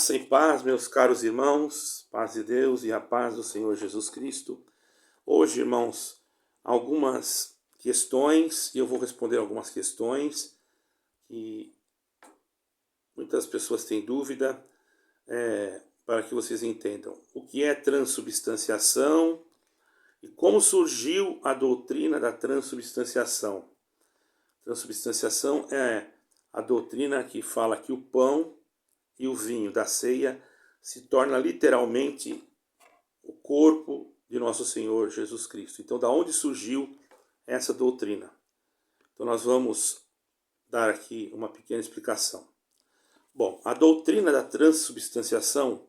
Graça e paz, meus caros irmãos, paz de Deus e a paz do Senhor Jesus Cristo. Hoje, irmãos, algumas questões, e eu vou responder algumas questões que muitas pessoas têm dúvida, para que vocês entendam o que é transubstanciação e como surgiu a doutrina da transubstanciação. Transubstanciação é a doutrina que fala que o pão e o vinho da ceia se torna literalmente o corpo de nosso Senhor Jesus Cristo. Então, da onde surgiu essa doutrina? Então, nós vamos dar aqui uma pequena explicação. Bom, a doutrina da transubstanciação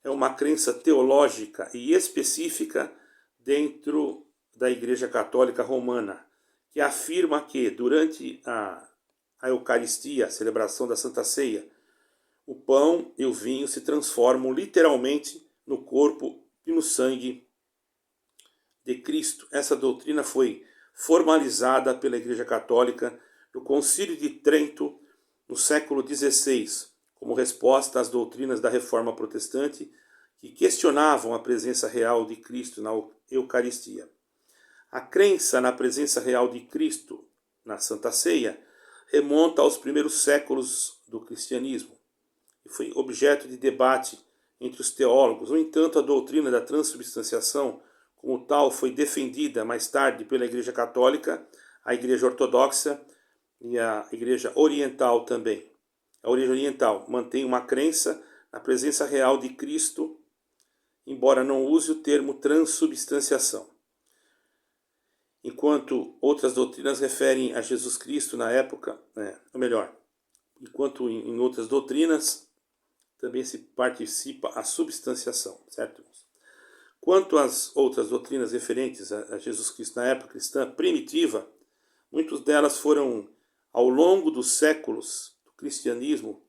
é uma crença teológica e específica dentro da Igreja Católica Romana, que afirma que durante a Eucaristia, a celebração da Santa Ceia, o pão e o vinho se transformam literalmente no corpo e no sangue de Cristo. Essa doutrina foi formalizada pela Igreja Católica no Concílio de Trento, no século XVI, como resposta às doutrinas da Reforma Protestante que questionavam a presença real de Cristo na Eucaristia. A crença na presença real de Cristo na Santa Ceia remonta aos primeiros séculos do cristianismo e foi objeto de debate entre os teólogos. No entanto, a doutrina da transubstanciação, como tal, foi defendida mais tarde pela Igreja Católica, a Igreja Ortodoxa e a Igreja Oriental também. A Igreja Oriental mantém uma crença na presença real de Cristo, embora não use o termo transubstanciação. Enquanto outras doutrinas referem a Jesus Cristo na época, enquanto em outras doutrinas também se participa a substanciação, certo? Quanto às outras doutrinas referentes a Jesus Cristo na época cristã primitiva, muitas delas foram, ao longo dos séculos do cristianismo,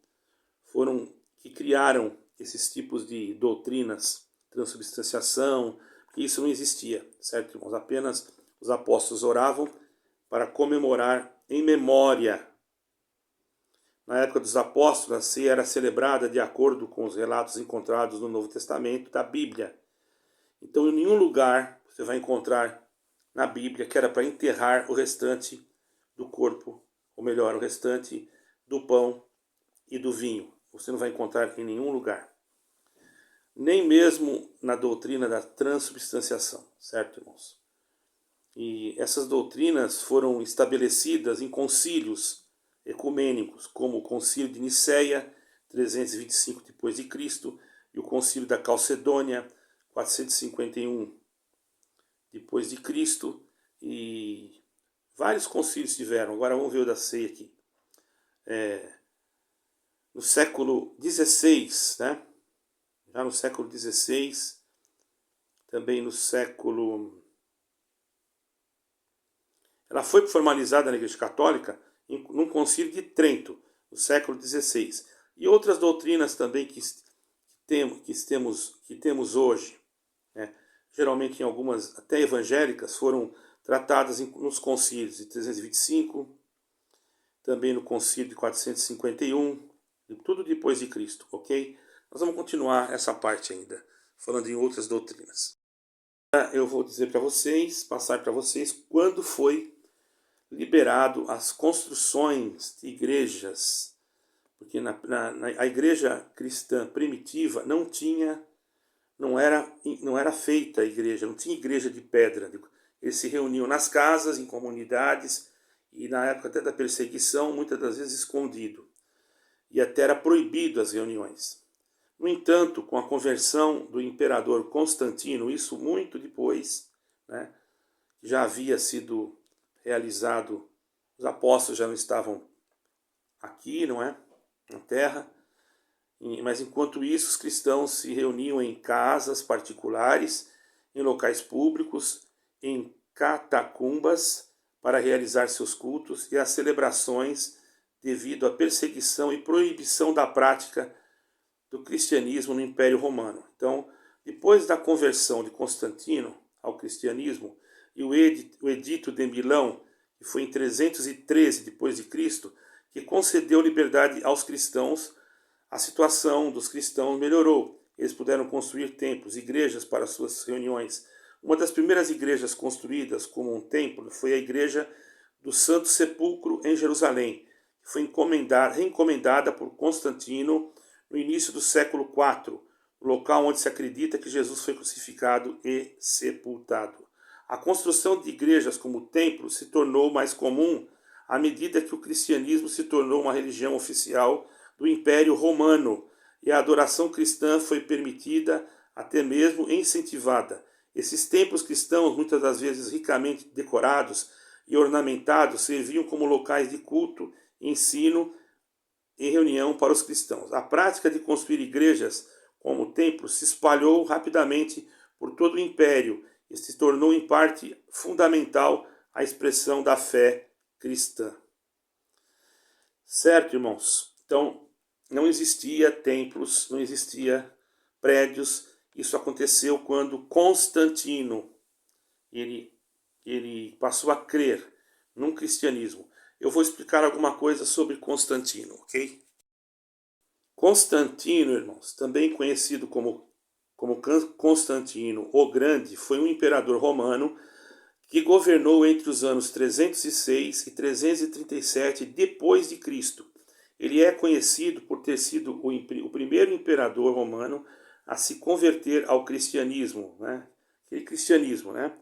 foram que criaram esses tipos de doutrinas, transubstanciação, que isso não existia, certo, irmãos? Apenas os apóstolos oravam para comemorar em memória. Na época dos apóstolos, a ceia era celebrada de acordo com os relatos encontrados no Novo Testamento da Bíblia. Então, em nenhum lugar você vai encontrar na Bíblia que era para enterrar o restante do corpo, ou melhor, o restante do pão e do vinho. Você não vai encontrar em nenhum lugar. Nem mesmo na doutrina da transubstanciação, certo, irmãos? E essas doutrinas foram estabelecidas em concílios ecumênicos, como o Concílio de Nicéia, 325 depois de Cristo, e o Concílio da Calcedônia, 451 depois de Cristo, e vários concílios tiveram. Agora vamos ver o da ceia aqui. No século XVI, né? Já no século XVI, também no século... Ela foi formalizada na Igreja Católica num concílio de Trento, no século XVI. E outras doutrinas também que temos hoje, né? Geralmente em algumas até evangélicas, foram tratadas nos concílios de 325, também no concílio de 451, tudo depois de Cristo, ok? Nós vamos continuar essa parte ainda, falando em outras doutrinas. Eu vou dizer para vocês, passar para vocês, quando foi liberado as construções de igrejas, porque a igreja cristã primitiva não era feita a igreja, não tinha igreja de pedra. Eles se reuniam nas casas, em comunidades, e na época até da perseguição, muitas das vezes escondido. E até era proibido as reuniões. No entanto, com a conversão do imperador Constantino, isso muito depois, né, já havia sido realizado, os apóstolos já não estavam aqui, não é? Na terra, mas enquanto isso os cristãos se reuniam em casas particulares, em locais públicos, em catacumbas, para realizar seus cultos e as celebrações devido à perseguição e proibição da prática do cristianismo no Império Romano. Então, depois da conversão de Constantino ao cristianismo e o Edito de Milão, que foi em 313 depois de Cristo, que concedeu liberdade aos cristãos, a situação dos cristãos melhorou. Eles puderam construir templos, igrejas para suas reuniões. Uma das primeiras igrejas construídas como um templo foi a igreja do Santo Sepulcro em Jerusalém, que foi reencomendada por Constantino no início do século IV, o local onde se acredita que Jesus foi crucificado e sepultado. A construção de igrejas como templos se tornou mais comum à medida que o cristianismo se tornou uma religião oficial do Império Romano e a adoração cristã foi permitida, até mesmo incentivada. Esses templos cristãos, muitas das vezes ricamente decorados e ornamentados, serviam como locais de culto, ensino e reunião para os cristãos. A prática de construir igrejas como templos se espalhou rapidamente por todo o império e se tornou em parte fundamental à expressão da fé cristã. Certo, irmãos? Então, não existia templos, não existia prédios. Isso aconteceu quando Constantino ele passou a crer num cristianismo. Eu vou explicar alguma coisa sobre Constantino, ok? Constantino, irmãos, também conhecido como Constantino o Grande, foi um imperador romano que governou entre os anos 306 e 337 depois de Cristo. Ele é conhecido por ter sido o primeiro imperador romano a se converter ao cristianismo, né? Aquele cristianismo, né?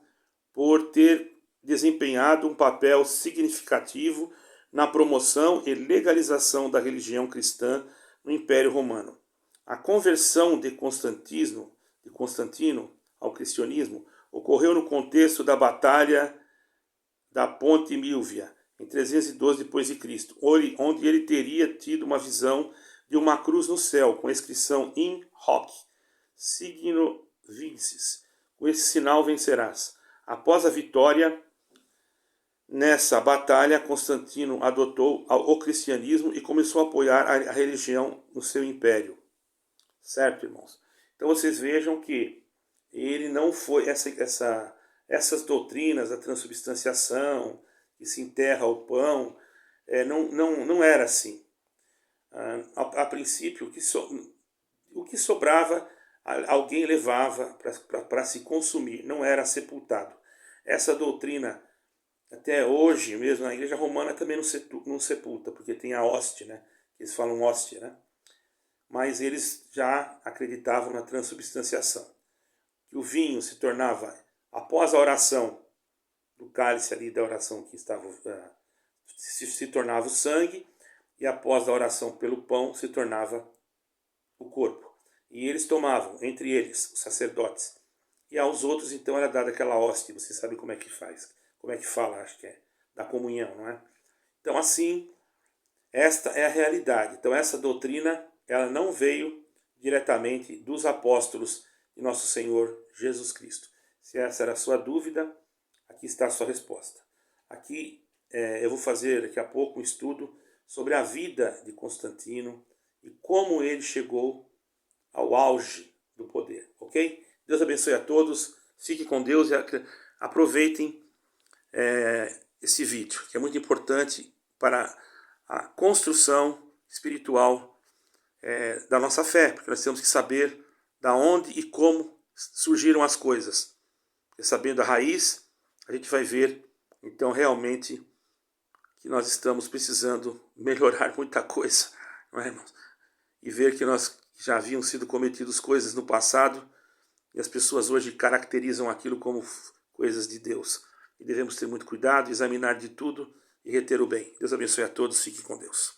Por ter desempenhado um papel significativo na promoção e legalização da religião cristã no Império Romano. A conversão de Constantino ao cristianismo ocorreu no contexto da Batalha da Ponte Milvia, em 312 d.C., onde ele teria tido uma visão de uma cruz no céu, com a inscrição In Hoc Signo Vinces. Com esse sinal vencerás. Após a vitória nessa batalha, Constantino adotou o cristianismo e começou a apoiar a religião no seu império. Certo, irmãos? Então vocês vejam que ele não foi essas doutrinas da transubstanciação, que se enterra o pão, não era assim. A princípio, o que sobrava, alguém levava para se consumir, não era sepultado. Essa doutrina, até hoje mesmo, na Igreja Romana também não sepulta, porque tem a hóstia, né? Eles falam hóstia, né? Mas eles já acreditavam na transubstanciação. Que o vinho se tornava, após a oração do cálice ali da oração que estava, se tornava o sangue, e após a oração pelo pão se tornava o corpo. E eles tomavam, entre eles, os sacerdotes. E aos outros, então, era dada aquela hóstia. Você sabe como é que faz, como é que fala, acho que é, da comunhão, não é? Então, assim, esta é a realidade. Então, essa doutrina, ela não veio diretamente dos apóstolos de nosso Senhor Jesus Cristo. Se essa era a sua dúvida, aqui está a sua resposta. Aqui eu vou fazer daqui a pouco um estudo sobre a vida de Constantino e como ele chegou ao auge do poder, ok? Deus abençoe a todos, fiquem com Deus e aproveitem esse vídeo, que é muito importante para a construção espiritual da nossa fé, porque nós temos que saber da onde e como surgiram as coisas. E sabendo a raiz, a gente vai ver, então, realmente, que nós estamos precisando melhorar muita coisa, não é, irmãos? E ver que nós já haviam sido cometidas coisas no passado e as pessoas hoje caracterizam aquilo como coisas de Deus. E devemos ter muito cuidado, examinar de tudo e reter o bem. Deus abençoe a todos, fiquem com Deus.